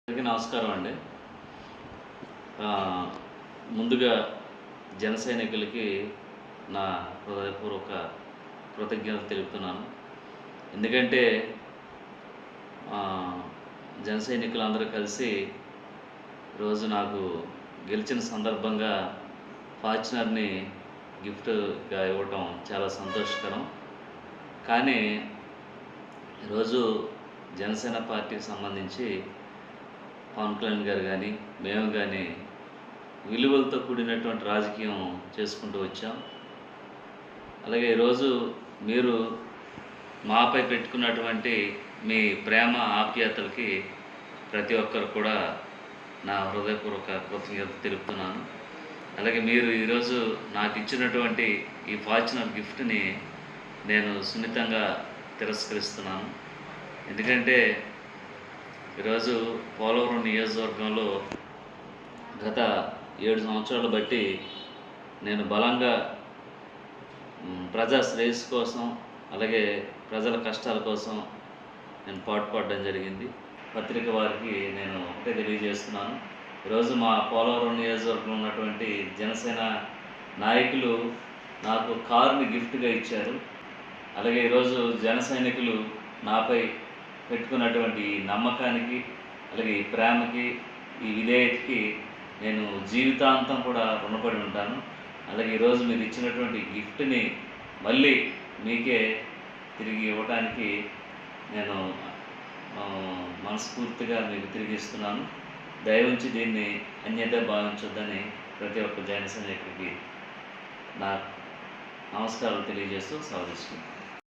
అందరికీ నమస్కారం అండి. ముందుగా జన సైనికులకి నా హృదయపూర్వక కృతజ్ఞతలు తెలుపుతున్నాను. ఎందుకంటే జన సైనికులందరూ కలిసి రోజు నాకు గెలిచిన సందర్భంగా ఫార్చునర్‌ని గిఫ్ట్‌గా ఇవ్వటం చాలా సంతోషకరం. కానీ ఈరోజు జనసేన పార్టీకి సంబంధించి పవన్ కళ్యాణ్ గారు కానీ మేము కానీ విలువలతో కూడినటువంటి రాజకీయం చేసుకుంటూ వచ్చాం. అలాగే ఈరోజు మీరు మాపై పెట్టుకున్నటువంటి మీ ప్రేమ ఆప్యాయతలకి ప్రతి ఒక్కరు కూడా నా హృదయపూర్వక కృతజ్ఞతలు తెలుపుతున్నాను. అలాగే మీరు ఈరోజు నాకు ఇచ్చినటువంటి ఈ ఫార్చునర్ గిఫ్ట్ని నేను సున్నితంగా తిరస్కరిస్తున్నాను. ఎందుకంటే ఈరోజు పోలవరం నియోజకవర్గంలో గత 7 సంవత్సరాలు బట్టి నేను బలంగా ప్రజా శ్రేయస్సు కోసం, అలాగే ప్రజల కష్టాల కోసం నేను పాటుపడడం జరిగింది. పత్రిక వారికి నేను ఒకటే తెలియజేస్తున్నాను. ఈరోజు మా పోలవరం నియోజకవర్గంలో ఉన్నటువంటి జనసేన నాయకులు నాకు కారుని గిఫ్ట్గా ఇచ్చారు. అలాగే ఈరోజు జన సైనికులు నాపై పెట్టుకున్నటువంటి ఈ నమ్మకానికి, అలాగే ఈ ప్రేమకి, ఈ విధేయతకి నేను జీవితాంతం కూడా రుణపడి ఉంటాను. అలాగే ఈరోజు మీరు ఇచ్చినటువంటి గిఫ్ట్ని మళ్ళీ మీకే తిరిగి ఇవ్వడానికి నేను మనస్ఫూర్తిగా మీకు తిరిగి ఇస్తున్నాను. దయవుంచి దీన్ని అన్యథా భావించొద్దని ప్రతి ఒక్క జన సైనికుడికి నా నమస్కారాలు తెలియజేస్తూ సెలవు తీసుకుంటాను.